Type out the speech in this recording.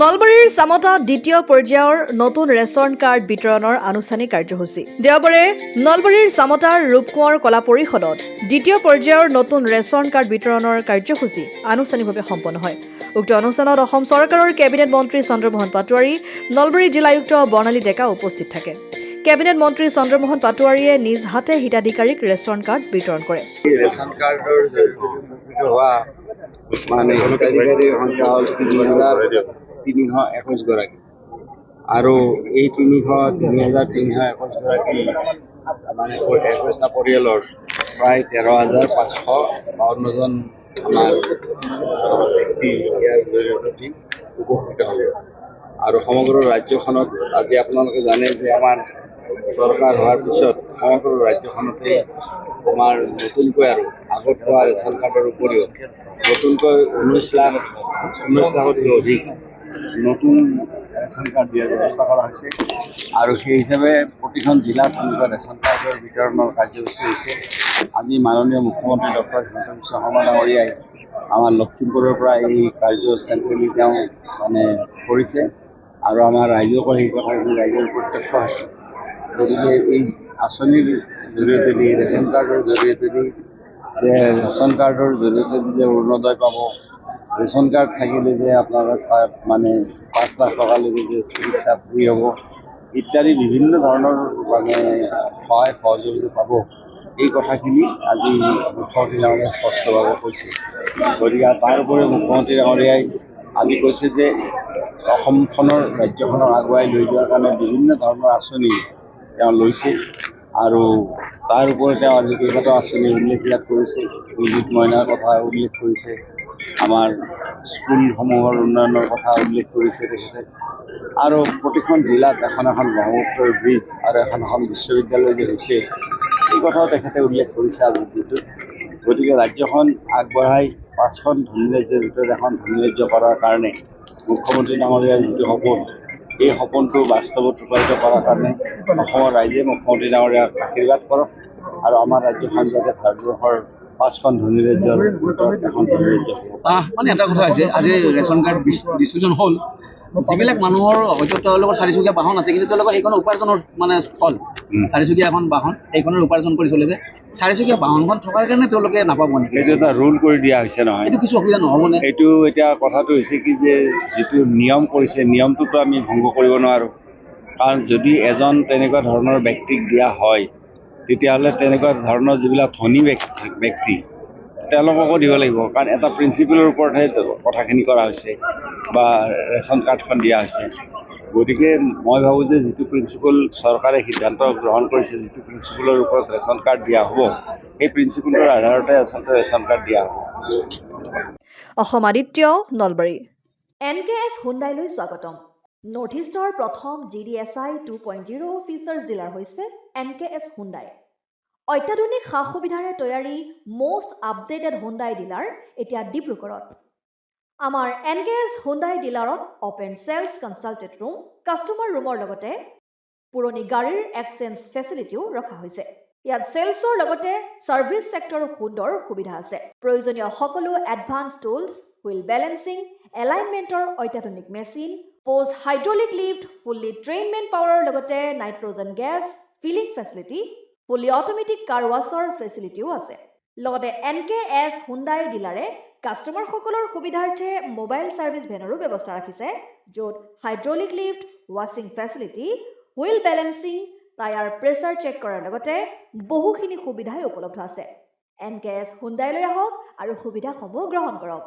নলবাৰীৰ চামতা দ্বিতীয় পৰ্যায়ৰ নতুন ৰেচন কাৰ্ড বিতৰণৰ আনুষ্ঠানিক কাৰ্যসূচী দেওবাৰে নলবাৰীৰ চামতাৰ ৰূপকোঁৱৰ কলা পৰিষদত দ্বিতীয় পৰ্যায়ৰ নতুন ৰেচন কাৰ্ড বিতৰণৰ কাৰ্যসূচী আনুষ্ঠানিকভাৱে সম্পন্ন হয়। উক্ত অনুষ্ঠানত অসম চৰকাৰৰ কেবিনেট মন্ত্ৰী চন্দ্ৰমোহন পাটোৱাৰী, নলবাৰী জিলা আয়ুক্ত বৰ্ণালী ডেকা উপস্থিত থাকে। কেবিনেট মন্ত্ৰী চন্দ্ৰমোহন পাটোৱাৰীয়ে নিজ হাতে হিতাধিকাৰীক ৰেচন কাৰ্ড বিতৰণ কৰে। ৰেচন কাৰ্ডৰ হোৱা মানে হিতাধিকাৰীৰ সংখ্যা হ'ল ৩,৩২১ গৰাকী আৰু এই ৩,৩২১ গৰাকী মানে ২১টা পৰিয়ালৰ প্ৰায় ১৩,৫৫২জন আমাৰ ব্যক্তি ইয়াৰ জৰিয়তে উপকৃত হ'ব। আৰু সমগ্ৰ ৰাজ্যখনত আজি আপোনালোকে জানে যে আমাৰ চৰকাৰ হোৱাৰ পিছত সমগ্ৰ ৰাজ্যখনতে আমাৰ নতুনকৈ আৰু আগত পোৱা ৰেচন কাৰ্ডৰ উপৰিও নতুনকৈ 19 লাখতকৈ অধিক নতুন ৰেচন কাৰ্ড দিয়াৰ ব্যৱস্থা কৰা হৈছে আৰু সেই হিচাপে প্ৰতিখন জিলাত এনেকুৱা ৰেচন কাৰ্ডৰ বিতৰণৰ কাৰ্যসূচী হৈছে। আজি মাননীয় মুখ্যমন্ত্ৰী ডক্টৰ হিমন্ত বিশ্ব শৰ্মা ডাঙৰীয়াই আমাৰ লখিমপুৰৰ পৰা এই কাৰ্য চেণ্ট্ৰেলি তেওঁ মানে কৰিছে আৰু আমাৰ ৰাইজকো সেই কথাখিনি ৰাইজৰ প্ৰত্যক্ষ হৈছে। গতিকে এই আঁচনিৰ জৰিয়তে ৰেচন কাৰ্ডৰ জৰিয়তে ৰেচন কাৰ্ডৰ জৰিয়তে যে অৰুণোদয় পাব, ৰেচন কাৰ্ড থাকিলে যে আপোনালোকে মানে ৫ লাখ টকালৈকে যে চিকিৎসা ফ্ৰী হ'ব ইত্যাদি বিভিন্ন ধৰণৰ মানে সহায় সহযোগিতা পাব, এই কথাখিনি আজি মুখ্যমন্ত্ৰী ডাঙৰীয়াই স্পষ্টভাৱে কৈছে। গতিকে তাৰ উপৰিও মুখ্যমন্ত্ৰী ডাঙৰীয়াই আজি কৈছে যে অসমখনৰ ৰাজ্যখনক আগুৱাই লৈ যোৱাৰ কাৰণে বিভিন্ন ধৰণৰ আঁচনি তেওঁ লৈছে আৰু তাৰ ওপৰত তেওঁ আজি কেইবাটাও আঁচনি উল্লেখ ইয়াত কৰিছে। উদ্যোগ মইনাৰ কথা উল্লেখ কৰিছে, আমাৰ স্কুলসমূহৰ উন্নয়নৰ কথা উল্লেখ কৰিছে তেখেতে আৰু প্ৰতিখন জিলাত এখন ব্ৰহ্মপুত্ৰৰ ব্ৰিজ আৰু এখন বিশ্ববিদ্যালয় যে হৈছে এই কথাও তেখেতে উল্লেখ কৰিছে আজিৰ দিনটোত। গতিকে ৰাজ্যখন আগবঢ়াই 5খন ধনী ৰাজ্যৰ ভিতৰত এখন ধনী ৰাজ্য কৰাৰ কাৰণে মুখ্যমন্ত্ৰী ডাঙৰীয়াৰ যিটো সপোন, এই সপোনটো বাস্তৱত ৰূপায়িত কৰাৰ কাৰণে অসমৰ ৰাইজে মুখ্যমন্ত্ৰী ডাঙৰীয়াক আশীৰ্বাদ কৰক আৰু আমাৰ ৰাজ্যখন যাতে ভাৰতবৰ্ষৰ 5খন ধনী ৰাজ্যৰ ভিতৰত এখন ধনী ৰাজ্য হ'ব। মানে এটা কথা হৈছে, আজি ৰেচন কাৰ্ড ডিষ্ট্ৰিবিউশ্যন হ'ল, যিবিলাক মানুহৰ হয়তো তেওঁলোকৰ 4চকীয়া বাহন আছে কিন্তু তেওঁলোকৰ সেইখন উপাৰ্জনৰ মানে ফল 4চকীয়া এখন বাহন সেইখনৰ উপাৰ্জন কৰি চলিছে। 4চকীয়া বাহনখন থকাৰ কাৰণে তেওঁলোকে নাপাব নেকি? এইটো এটা ৰুল কৰি দিয়া হৈছে নহয়, এইটো কিছু অসুবিধা নহ'বনে? এইটো এতিয়া কথাটো হৈছে কি যে যিটো নিয়ম কৰিছে নিয়মটোতো আমি ভংগ কৰিব নোৱাৰোঁ। কাৰণ যদি এজন তেনেকুৱা ধৰণৰ ব্যক্তিক দিয়া হয় তেতিয়াহ'লে তেনেকুৱা ধৰণৰ যিবিলাক ধনী ব্যক্তি তেওঁলোককো দিব লাগিব, কাৰণ এটা প্ৰিন্সিপালৰ ওপৰতহে কথাখিনি কৰা হৈছে বা ৰেচন কাৰ্ডখন দিয়া হৈছে। গতিকে মই ভাবোঁ যে যিটো প্ৰিন্সিপাল চৰকাৰে সিদ্ধান্ত গ্ৰহণ কৰিছে, যিটো প্ৰিন্সিপালৰ ওপৰত ৰেচন কাৰ্ড দিয়া হ'ব সেই প্ৰিন্সিপালৰ আধাৰতে আচলতে ৰেচন কাৰ্ড দিয়া হ'ব। অসম আদিত্য, নলবাৰী। NKS হুণ্ডাইলৈ স্বাগতম। নৰ্থ ইষ্টৰ প্ৰথম GDSI 2.0 ফিচাৰ্ছ ডিলাৰ হৈছে NKS হুণ্ডাই। অত্যাধুনিক সা সুবিধাৰে তৈয়াৰী মষ্ট আপডেটেড হুণ্ডাই ডিলাৰ এতিয়া ডিব্ৰুগড়ত। আমাৰ NKS হুণ্ডাই ডিলাৰত open sales consulted room, customer ৰুমৰ লগতে পুৰণি গাড়ীৰ এক্সচেঞ্জ ফেচিলিটিও ৰখা হৈছে। ইয়াত চেলছৰ লগতে ছাৰ্ভিচ ছেক্টৰৰ সুন্দৰ সুবিধা আছে। প্ৰয়োজনীয় সকলো এডভান্স টুলছ, হুইল বেলেন্সিং, এলাইনমেণ্টৰ অত্যাধুনিক machine, post hydraulic lift, fully train men পাৱাৰৰ লগতে nitrogen gas filling facility, fully automatic car washer ফেচিলিটিও আছে। লগতে NKS হুণ্ডাই ডিলাৰে কাষ্টমাৰসকলৰ সুবিধাৰ্থে মোবাইল ছাৰ্ভিচ ভেনৰো ব্যৱস্থা ৰাখিছে, য'ত হাইড্ৰলিক লিফ্ট, ৱাশ্বিং facility, wheel balancing, tyre pressure check কৰাৰ লগতে বহুখিনি সুবিধাই উপলব্ধ আছে। NKS হুণ্ডাইলৈ আহক আৰু সুবিধাসমূহ গ্ৰহণ কৰক।